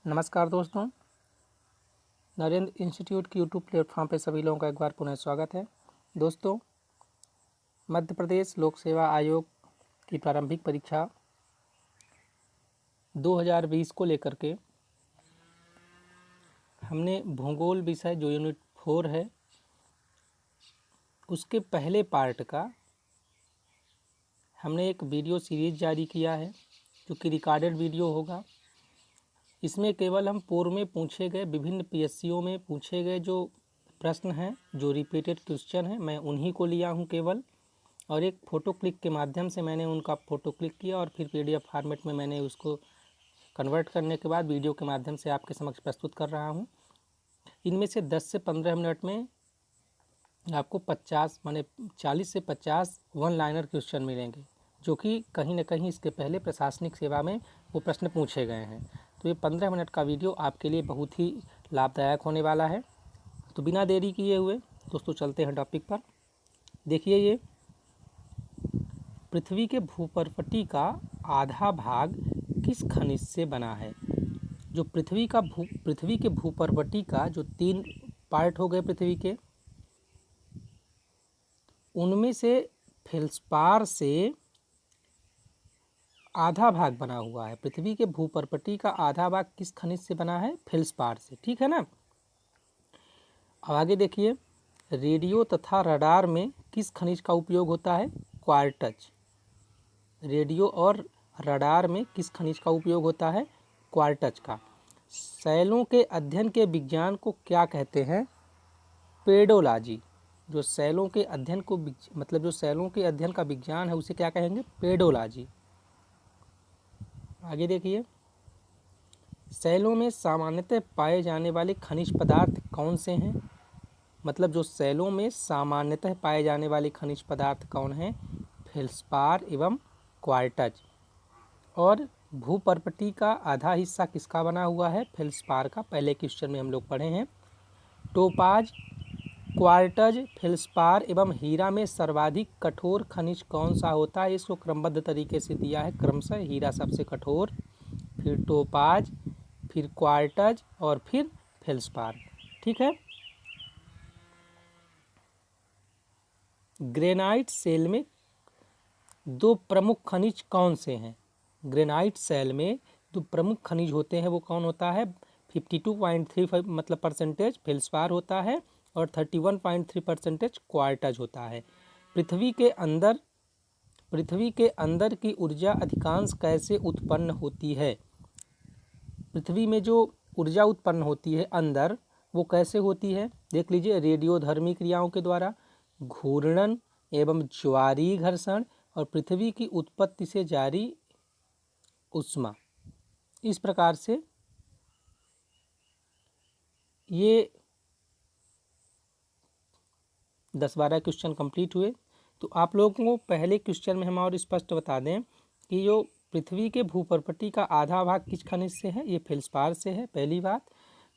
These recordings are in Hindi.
नमस्कार दोस्तों, नरेंद्र इंस्टीट्यूट की यूट्यूब प्लेटफॉर्म पे सभी लोगों का एक बार पुनः स्वागत है। दोस्तों, मध्य प्रदेश लोक सेवा आयोग की प्रारंभिक परीक्षा 2020 को लेकर के हमने भूगोल विषय जो यूनिट 4 है उसके पहले पार्ट का हमने एक वीडियो सीरीज जारी किया है जो कि रिकॉर्डेड वीडियो होगा। इसमें केवल हम पूर्व में पूछे गए विभिन्न पीएससीओ में पूछे गए जो प्रश्न हैं, जो रिपीटेड क्वेश्चन हैं, मैं उन्हीं को लिया हूं केवल, और एक फ़ोटो क्लिक के माध्यम से मैंने उनका फ़ोटो क्लिक किया और फिर पीडीएफ फॉर्मेट में मैंने उसको कन्वर्ट करने के बाद वीडियो के माध्यम से आपके समक्ष प्रस्तुत कर रहा हूं। इनमें से 10 से 15 मिनट में आपको 50 माने 40 से 50 वन लाइनर क्वेश्चन मिलेंगे, जो कि कहीं ना कहीं इसके पहले प्रशासनिक सेवा में वो प्रश्न पूछे गए हैं। तो ये 15 मिनट का वीडियो आपके लिए बहुत ही लाभदायक होने वाला है। तो बिना देरी किए हुए दोस्तों चलते हैं टॉपिक पर। देखिए, ये पृथ्वी के भूपर्पटी का आधा भाग किस खनिज से बना है? जो पृथ्वी के भूपर्पटी का जो 3 पार्ट हो गए पृथ्वी के, उनमें से फेल्सपार से आधा भाग बना हुआ है। पृथ्वी के भूपर्पटी का आधा भाग किस खनिज से बना है? फेल्सपार से। ठीक है ना। अब आगे देखिए, रेडियो तथा रडार में किस खनिज का उपयोग होता है? क्वार्टज। रेडियो और रडार में किस खनिज का उपयोग होता है? क्वार्टज का। शैलों के अध्ययन के विज्ञान को क्या कहते हैं? पेडोलॉजी। जो शैलों के अध्ययन को मतलब जो शैलों के अध्ययन का विज्ञान है उसे क्या कहेंगे? पेडोलॉजी। आगे देखिए, शैलों में सामान्यतः पाए जाने वाले खनिज पदार्थ कौन से हैं? मतलब जो शैलों में सामान्यतः पाए जाने वाले खनिज पदार्थ कौन हैं? फेल्सपार एवं क्वार्टज। और भूपर्पटी का आधा हिस्सा किसका बना हुआ है? फेल्सपार का। पहले क्वेश्चन में हम लोग पढ़े हैं। टोपाज, क्वार्टज, फेल्सपार एवं हीरा में सर्वाधिक कठोर खनिज कौन सा होता है? इसको क्रमबद्ध तरीके से दिया है क्रमशः। हीरा सबसे कठोर, फिर टोपाज, फिर क्वार्टज और फिर फेल्सपार। ठीक है। ग्रेनाइट सेल में 2 प्रमुख खनिज कौन से हैं? ग्रेनाइट सेल में 2 प्रमुख खनिज होते हैं, वो कौन होता है? 52.35 मतलब परसेंटेज फेल्सपार होता है और 31.3% क्वार्टज होता है। पृथ्वी के अंदर की ऊर्जा अधिकांश कैसे उत्पन्न होती है? पृथ्वी में जो ऊर्जा उत्पन्न होती है अंदर, वो कैसे होती है? देख लीजिए, रेडियोधर्मी क्रियाओं के द्वारा, घूर्णन एवं ज्वारीय घर्षण और पृथ्वी की उत्पत्ति से जारी ऊष्मा। इस प्रकार से ये 10-12 क्वेश्चन कंप्लीट हुए। तो आप लोगों को पहले क्वेश्चन में हम और स्पष्ट बता दें कि जो पृथ्वी के भूपर्पटी का आधा भाग किस खनिज से है? ये फेल्सपार से है। पहली बात,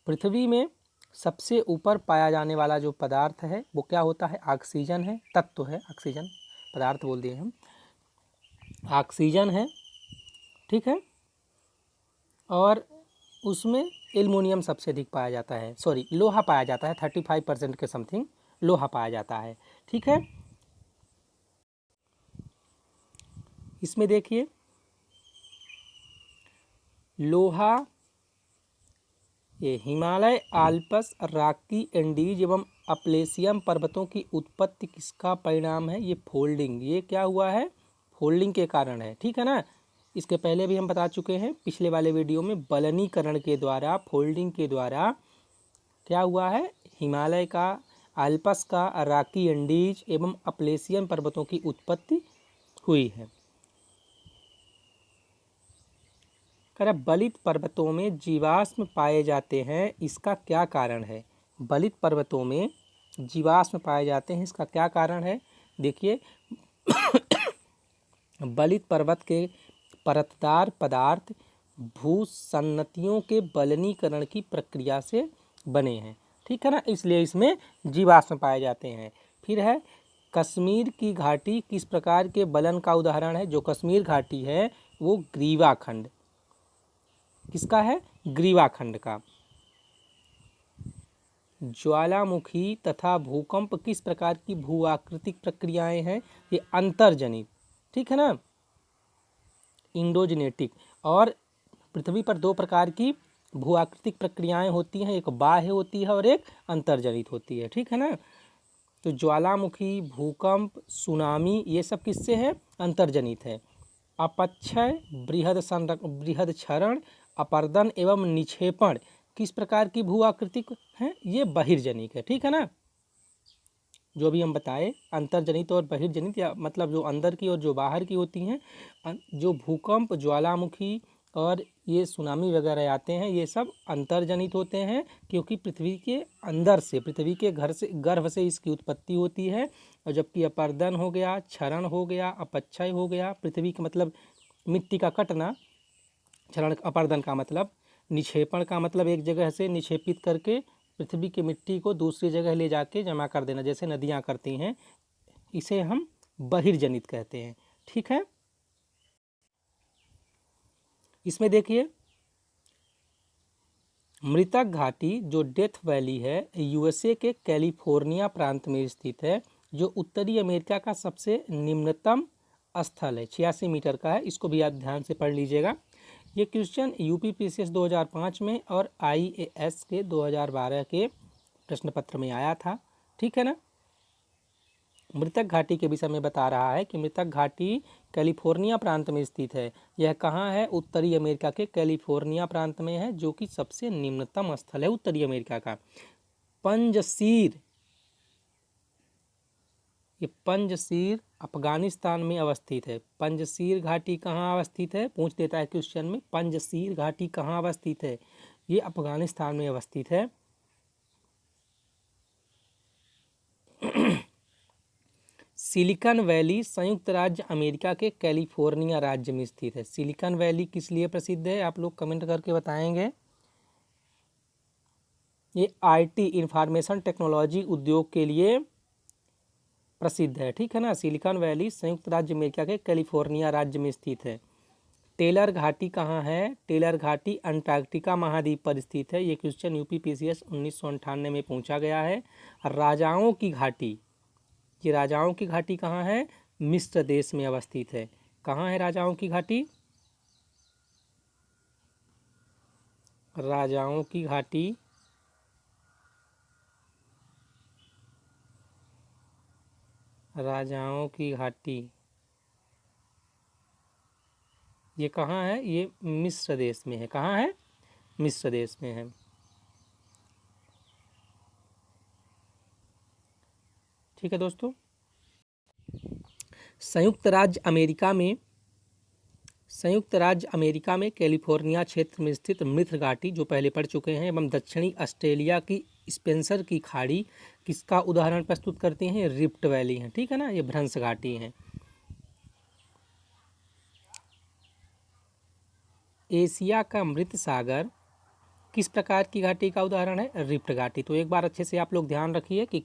पृथ्वी में सबसे ऊपर पाया जाने वाला जो पदार्थ है वो क्या होता है? ऑक्सीजन है। तत्व है ऑक्सीजन, पदार्थ बोल दिए हम, ऑक्सीजन है। ठीक है। और उसमें एल्युमिनियम सबसे अधिक पाया जाता है, सॉरी लोहा पाया जाता है, 35% के समथिंग लोहा पाया जाता है। ठीक है। इसमें देखिए, लोहा, ये हिमालय, आल्प्स, रॉकी, एंडीज एवं अपलेशियम पर्वतों की उत्पत्ति किसका परिणाम है? ये फोल्डिंग। ये क्या हुआ है? फोल्डिंग के कारण है। ठीक है ना। इसके पहले भी हम बता चुके हैं पिछले वाले वीडियो में, बलनीकरण के द्वारा, फोल्डिंग के द्वारा क्या हुआ है? हिमालय का, आल्प्स का, रॉकी, एंडीज एवं अपलेशियम पर्वतों की उत्पत्ति हुई है। बलित पर्वतों में जीवाश्म पाए जाते हैं, इसका क्या कारण है? बलित पर्वतों में जीवाश्म पाए जाते हैं, इसका क्या कारण है? देखिए, बलित पर्वत के परतदार पदार्थ भूसन्नतियों के बलनीकरण की प्रक्रिया से बने हैं। ठीक है ना, इसलिए इसमें जीवाश्म पाए जाते हैं। फिर है, कश्मीर की घाटी किस प्रकार के बलन का उदाहरण है? जो कश्मीर घाटी है वो ग्रीवा खंड किसका है? ग्रीवाखंड का। ज्वालामुखी तथा भूकंप किस प्रकार की भूआकृतिक प्रक्रियाएं हैं? ये अंतर्जनित, ठीक है ना, इंडोजेनेटिक। और पृथ्वी पर दो प्रकार की भूआकृतिक प्रक्रियाएं होती हैं, एक बाह्य होती है और एक अंतर्जनित होती है, ठीक है ना। तो ज्वालामुखी, भूकंप, सुनामी ये सब किससे है? अंतर्जनित है। अपक्षय, बृहद क्षरण, अपर्दन एवं निक्षेपण किस प्रकार की भूआकृतिक हैं? ये बहिर्जनिक है, ठीक है ना। जो भी हम बताए अंतर्जनित और बहिर्जनित, या मतलब जो अंदर की और जो बाहर की होती हैं। जो भूकंप, ज्वालामुखी और ये सुनामी वगैरह आते हैं, ये सब अंतर्जनित होते हैं, क्योंकि पृथ्वी के अंदर से, पृथ्वी के गर्भ से इसकी उत्पत्ति होती है। और जबकि अपर्दन हो गया, क्षरण हो गया, अपक्षय हो गया, पृथ्वी का मतलब मिट्टी का कटना, क्षरण अपर्दन का मतलब, निक्षेपण का मतलब एक जगह से निक्षेपित करके पृथ्वी की मिट्टी को दूसरी जगह ले जाके जमा कर देना, जैसे नदियाँ करती हैं, इसे हम बहिर्जनित कहते हैं, ठीक है। इसमें देखिए मृतक घाटी जो डेथ वैली है, यूएसए के कैलिफोर्निया प्रांत में स्थित है, जो उत्तरी अमेरिका का सबसे निम्नतम स्थल है, 86 मीटर का है। इसको भी आप ध्यान से पढ़ लीजिएगा। ये क्वेश्चन यूपीपीसीएस 2005 में और आईएएस के 2012 के प्रश्न पत्र में आया था, ठीक है ना। मृतक घाटी के विषय में बता रहा है कि मृतक घाटी कैलिफोर्निया प्रांत में स्थित है। यह कहाँ है? उत्तरी अमेरिका के कैलिफोर्निया प्रांत में है, जो कि सबसे निम्नतम स्थल है उत्तरी अमेरिका का। पंजशीर, ये पंजशीर अफगानिस्तान में अवस्थित है। पंजशीर घाटी कहाँ अवस्थित है? पूछ देता है क्वेश्चन में, पंजशीर घाटी कहाँ अवस्थित है? ये अफगानिस्तान में अवस्थित है। सिलिकॉन वैली संयुक्त राज्य अमेरिका के कैलिफोर्निया राज्य में स्थित है। सिलिकॉन वैली किस लिए प्रसिद्ध है? आप लोग कमेंट करके बताएंगे। ये आईटी, इंफॉर्मेशन टेक्नोलॉजी उद्योग के लिए प्रसिद्ध है, ठीक है ना। सिलिकॉन वैली संयुक्त राज्य अमेरिका के कैलिफोर्निया राज्य में स्थित है। टेलर घाटी कहाँ है? टेलर घाटी अंटार्कटिका महाद्वीप पर स्थित है। ये क्वेश्चन यूपीपीसीएस 1998 में पूछा गया है। राजाओं की घाटी, ये राजाओं की घाटी कहाँ है? मिस्र देश में अवस्थित है। कहाँ है राजाओं की घाटी? राजाओं की घाटी राजाओं की घाटी ये कहाँ है? ये मिस्र देश में है। कहाँ है? मिस्र देश में है, ठीक है दोस्तों। संयुक्त राज्य अमेरिका में कैलिफोर्निया क्षेत्र में स्थित मृत घाटी, जो पहले पढ़ चुके हैं, एवं दक्षिणी ऑस्ट्रेलिया की स्पेंसर की खाड़ी किसका उदाहरण प्रस्तुत करती हैं? रिफ्ट वैली हैं, ठीक है ना। ये भ्रंश घाटी हैं। एशिया का मृत सागर किस प्रकार की घाटी का उदाहरण है? रिफ्ट घाटी। तो एक बार अच्छे से आप लोग ध्यान रखिए कि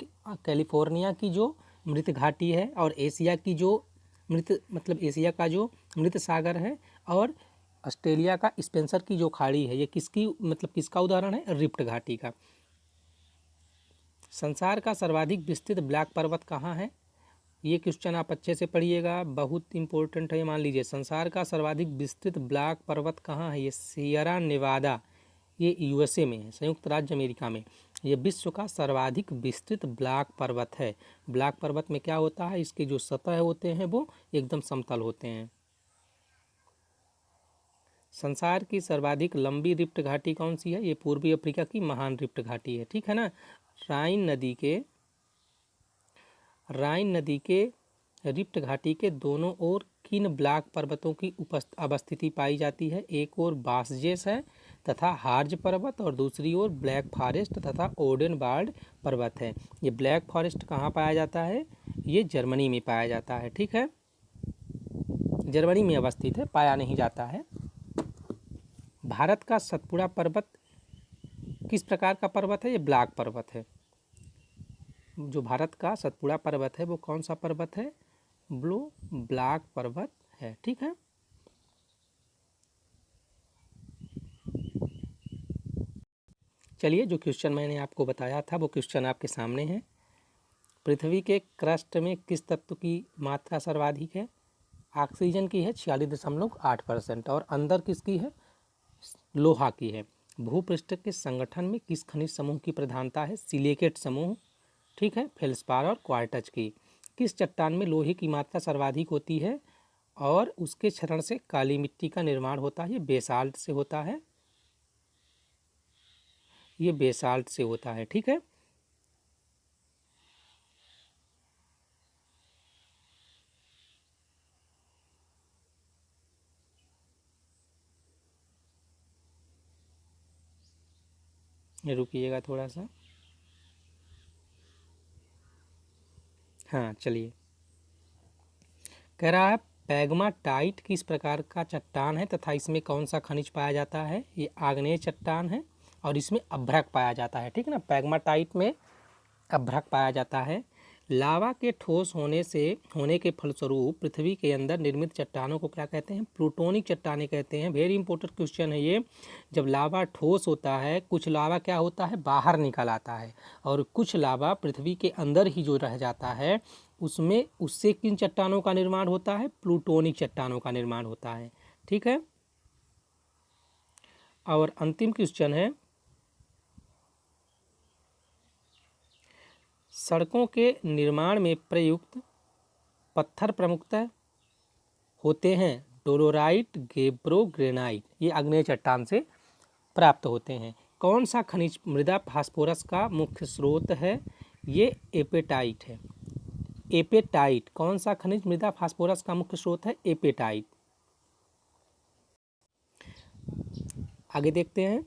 कैलिफोर्निया की जो मृत घाटी है और एशिया की जो एशिया का जो मृत सागर है और ऑस्ट्रेलिया का स्पेंसर की जो खाड़ी है, ये किसका उदाहरण है? रिफ्ट घाटी का। संसार का सर्वाधिक विस्तृत ब्लैक पर्वत कहाँ है? ये क्वेश्चन आप अच्छे से पढ़िएगा, बहुत इंपॉर्टेंट है। मान लीजिए संसार का सर्वाधिक विस्तृत ब्लैक पर्वत कहाँ है? ये सियरा नेवादा, ये यूएसए में है, संयुक्त राज्य अमेरिका में। ये विश्व का सर्वाधिक विस्तृत ब्लैक पर्वत है। ब्लैक पर्वत में क्या होता है? इसके जो सतह होते हैं वो एकदम समतल होते हैं। संसार की सर्वाधिक लंबी रिफ्ट घाटी कौन सी है? ये पूर्वी अफ्रीका की महान रिफ्ट घाटी है, ठीक है ना। राइन नदी के रिफ्ट घाटी के दोनों ओर किन ब्लैक पर्वतों की अवस्थिति पाई जाती है? एक ओर बासजेस है तथा हार्ज पर्वत, और दूसरी ओर ब्लैक फॉरेस्ट तथा ओडेनबार्ड पर्वत है। ये ब्लैक फॉरेस्ट कहाँ पाया जाता है? ये जर्मनी में पाया जाता है, ठीक है, जर्मनी में अवस्थित है, पाया नहीं जाता है। भारत का सतपुड़ा पर्वत किस प्रकार का पर्वत है? ये ब्लैक पर्वत है। जो भारत का सतपुड़ा पर्वत है वो कौन सा पर्वत है? ब्लैक पर्वत है, ठीक है। चलिए, जो क्वेश्चन मैंने आपको बताया था वो क्वेश्चन आपके सामने है। पृथ्वी के क्रस्ट में किस तत्व की मात्रा सर्वाधिक है? ऑक्सीजन की है 46.8% और अंदर किसकी है? लोहा की है। भूपृष्ठ के संगठन में किस खनिज समूह की प्रधानता है? सिलिकेट समूह, ठीक है, फेल्सपार और क्वार्टज की। किस चट्टान में लोहे की मात्रा सर्वाधिक होती है और उसके क्षरण से काली मिट्टी का निर्माण होता है? ये बेसाल्ट से होता है, ये बेसाल्ट से होता है, ठीक है। रुकिएगा थोड़ा सा। हाँ, चलिए, कह रहा है पैग्माटाइट किस प्रकार का चट्टान है तथा इसमें कौन सा खनिज पाया जाता है? ये आग्नेय चट्टान है और इसमें अभ्रक पाया जाता है, ठीक है ना। पैग्माटाइट में अभ्रक पाया जाता है। लावा के ठोस होने के फलस्वरूप पृथ्वी के अंदर निर्मित चट्टानों को क्या कहते हैं? प्लूटोनिक चट्टानें कहते हैं। वेरी इंपॉर्टेंट क्वेश्चन है ये। जब लावा ठोस होता है, कुछ लावा क्या होता है? बाहर निकल आता है, और कुछ लावा पृथ्वी के अंदर ही जो रह जाता है उसमें उससे किन चट्टानों का निर्माण होता है? प्लूटोनिक चट्टानों का निर्माण होता है, ठीक है। और अंतिम क्वेश्चन है, सड़कों के निर्माण में प्रयुक्त पत्थर प्रमुखतः होते हैं डोलोराइट, गेब्रो, ग्रेनाइट। ये आग्नेय चट्टान से प्राप्त होते हैं। कौन सा खनिज मृदा फास्फोरस का मुख्य स्रोत है? ये एपेटाइट है। एपेटाइट, कौन सा खनिज मृदा फास्फोरस का मुख्य स्रोत है? एपेटाइट। आगे देखते हैं,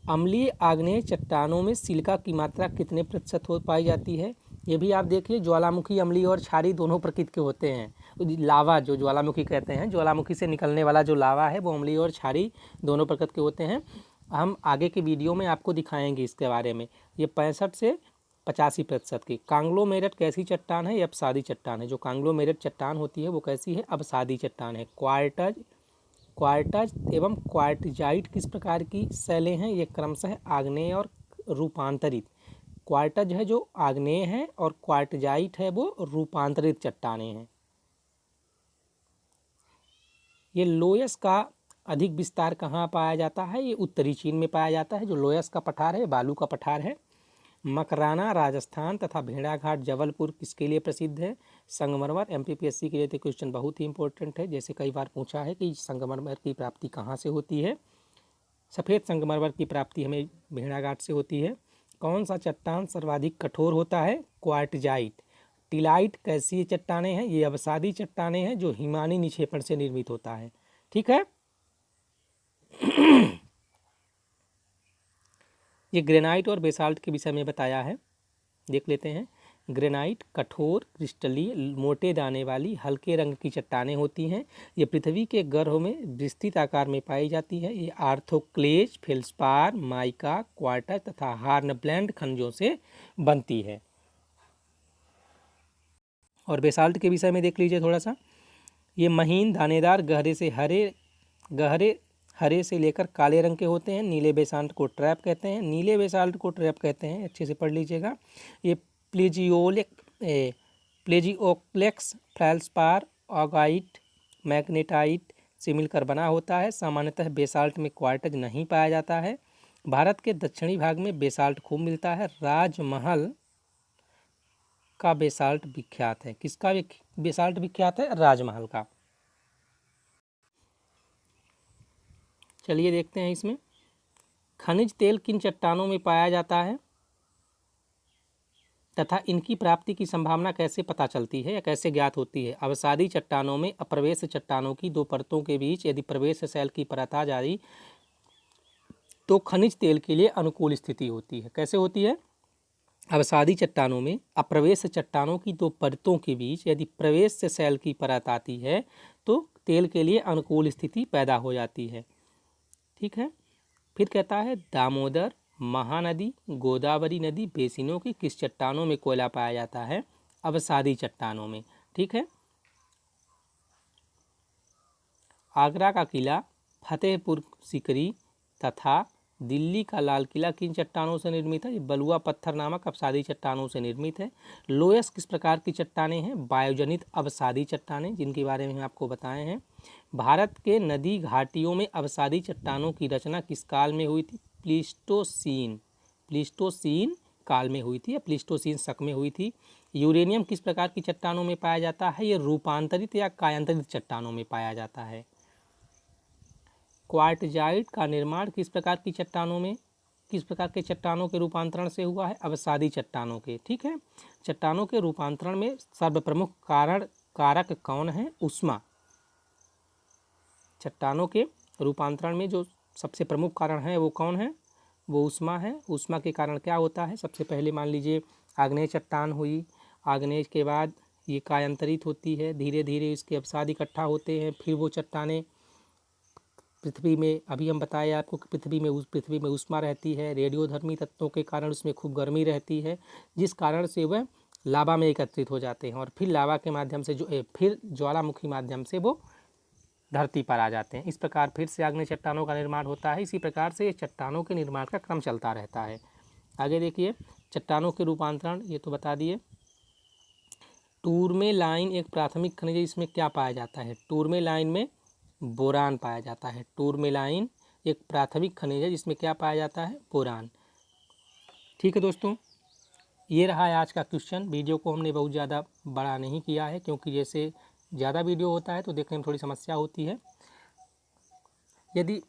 अम्लीय आग्नेय चट्टानों में सिलिका की मात्रा कितने प्रतिशत हो पाई जाती है? ये भी आप देखिए, ज्वालामुखी अम्लीय और क्षारीय दोनों प्रकृति के होते हैं। लावा जो ज्वालामुखी कहते हैं, ज्वालामुखी से निकलने वाला जो लावा है वो अम्लीय और क्षारीय दोनों प्रकृति के होते हैं। हम आगे के वीडियो में आपको दिखाएंगे इसके बारे में। ये 65 से 85% की। कांग्लोमेरेट कैसी चट्टान है? ये अपसादी चट्टान है। जो कांग्लोमेरेट चट्टान होती है वो कैसी है? अपसादी चट्टान है। क्वार्टज एवं क्वार्टजाइट किस प्रकार की शैलें हैं? ये क्रमशः आग्नेय और रूपांतरित। क्वार्टज है जो आग्नेय है और क्वार्टजाइट है वो रूपांतरित चट्टानें हैं। ये लोयस का अधिक विस्तार कहाँ पाया जाता है? ये उत्तरी चीन में पाया जाता है। जो लोयस का पठार है, बालू का पठार है। मकराना राजस्थान तथा भेड़ाघाट जबलपुर किसके लिए प्रसिद्ध है? संगमरमर। एमपीपीएससी के लिए तो क्वेश्चन बहुत ही इंपॉर्टेंट है। जैसे कई बार पूछा है कि संगमरमर की प्राप्ति कहाँ से होती है? सफ़ेद संगमरमर की प्राप्ति हमें भेड़ाघाट से होती है। कौन सा चट्टान सर्वाधिक कठोर होता है? क्वार्टजाइट। टिलाइट कैसी चट्टानें हैं? ये अवसादी चट्टानें हैं जो हिमानी निक्षेपण से निर्मित होता है, ठीक है। ये ग्रेनाइट और बेसाल्ट के विषय में बताया है, देख लेते हैं। ग्रेनाइट कठोर, क्रिस्टलीय, मोटे दाने वाली, हल्के रंग की चट्टानें होती हैं। ये पृथ्वी के गर्भ में विस्तृत आकार में पाई जाती है। ये आर्थोक्लेज, फेल्सपार, माइका, क्वार्टज तथा हार्नब्लैंड खनिजों से बनती है। और बेसाल्ट के विषय में देख लीजिए थोड़ा सा। ये महीन, दानेदार, गहरे हरे से लेकर काले रंग के होते हैं। नीले बेसाल्ट को ट्रैप कहते हैं। नीले बेसाल्ट को ट्रैप कहते हैं, अच्छे से पढ़ लीजिएगा। ये प्लेजियोक्लेक्स, फेल्सपार, ऑगाइट, मैग्नेटाइट से मिलकर बना होता है। सामान्यतः बेसाल्ट में क्वार्टज नहीं पाया जाता है। भारत के दक्षिणी भाग में बेसाल्ट खूब मिलता है। राजमहल का बेसाल्ट विख्यात है। किसका बेसाल्ट विख्यात है? राजमहल का। चलिए देखते हैं इसमें, खनिज तेल किन चट्टानों में पाया जाता है तथा इनकी प्राप्ति की संभावना कैसे पता चलती है या कैसे ज्ञात होती है? अवसादी चट्टानों में अप्रवेश चट्टानों की दो परतों के बीच यदि प्रवेश शैल की परत आ जाए तो खनिज तेल के लिए अनुकूल स्थिति होती है। कैसे होती है? अवसादी चट्टानों में अप्रवेश चट्टानों की दो परतों के बीच यदि प्रवेश शैल की परत आती है तो तेल के लिए अनुकूल स्थिति पैदा हो जाती है, ठीक है। फिर कहता है दामोदर, महानदी, गोदावरी नदी बेसिनों की किस चट्टानों में कोयला पाया जाता है? अवसादी चट्टानों में, ठीक है। आगरा का किला, फतेहपुर सीकरी तथा दिल्ली का लाल किला किन चट्टानों से निर्मित है? ये बलुआ पत्थर नामक अवसादी चट्टानों से निर्मित है। लोयस किस प्रकार की चट्टानें हैं? वायुजनित अवसादी चट्टानें, जिनके बारे में हम आपको बताए हैं। भारत के नदी घाटियों में अवसादी चट्टानों की रचना किस काल में हुई थी? प्लीस्टोसीन काल में हुई थी या प्लीस्टोसीन शक में हुई थी। यूरेनियम किस प्रकार की चट्टानों में पाया जाता है? ये रूपांतरित या कायांतरित चट्टानों में पाया जाता है। क्वार्टजाइट का निर्माण किस प्रकार की चट्टानों में, किस प्रकार के चट्टानों के रूपांतरण से हुआ है? अवसादी चट्टानों के। ठीक है, चट्टानों के रूपांतरण में सर्वप्रमुख कारक कौन है? ऊष्मा। चट्टानों के रूपांतरण में जो सबसे प्रमुख कारण है वो कौन है? वो ऊष्मा है। ऊष्मा के कारण क्या होता है? सबसे पहले मान लीजिए आग्नेय चट्टान हुई, आग्नेय के बाद ये कायांतरित होती है, धीरे धीरे इसके अवसाद इकट्ठा होते हैं, फिर वो चट्टानें पृथ्वी में, अभी हम बताए आपको कि पृथ्वी में ऊष्मा रहती है, रेडियोधर्मी तत्वों के कारण उसमें खूब गर्मी रहती है, जिस कारण से वह लावा में एकत्रित हो जाते हैं और फिर लावा के माध्यम से फिर ज्वालामुखी माध्यम से वो धरती पर आ जाते हैं। इस प्रकार फिर से आग्नेय चट्टानों का निर्माण होता है। इसी प्रकार से चट्टानों के निर्माण का क्रम चलता रहता है। आगे देखिए, चट्टानों के रूपांतरण ये तो बता दिए। टूरमेलाइन एक प्राथमिक खनिज है, इसमें क्या पाया जाता है? टूरमेलाइन में बोरान पाया जाता है। टूरमेलाइन एक प्राथमिक खनिज है जिसमें क्या पाया जाता है? बोरान। ठीक है दोस्तों, ये रहा है आज का क्वेश्चन। वीडियो को हमने बहुत ज़्यादा बड़ा नहीं किया है, क्योंकि जैसे ज़्यादा वीडियो होता है तो देखने में थोड़ी समस्या होती है। यदि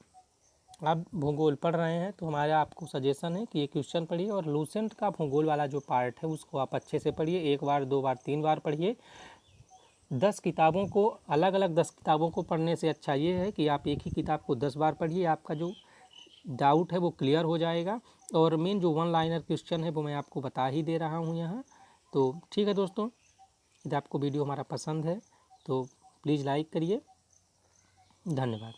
आप भूगोल पढ़ रहे हैं तो हमारा आपको सजेशन है कि ये क्वेश्चन पढ़िए और लूसेंट का भूगोल वाला जो पार्ट है उसको आप अच्छे से पढ़िए, 1 बार 2 बार 3 बार पढ़िए। 10 किताबों को अलग अलग 10 किताबों को पढ़ने से अच्छा ये है कि आप एक ही किताब को 10 बार पढ़िए, आपका जो डाउट है वो क्लियर हो जाएगा। और मेन जो 1 लाइनर क्वेश्चन है वो मैं आपको बता ही दे रहा हूँ यहाँ। तो ठीक है दोस्तों, यदि आपको वीडियो हमारा पसंद है तो प्लीज़ लाइक करिए। धन्यवाद।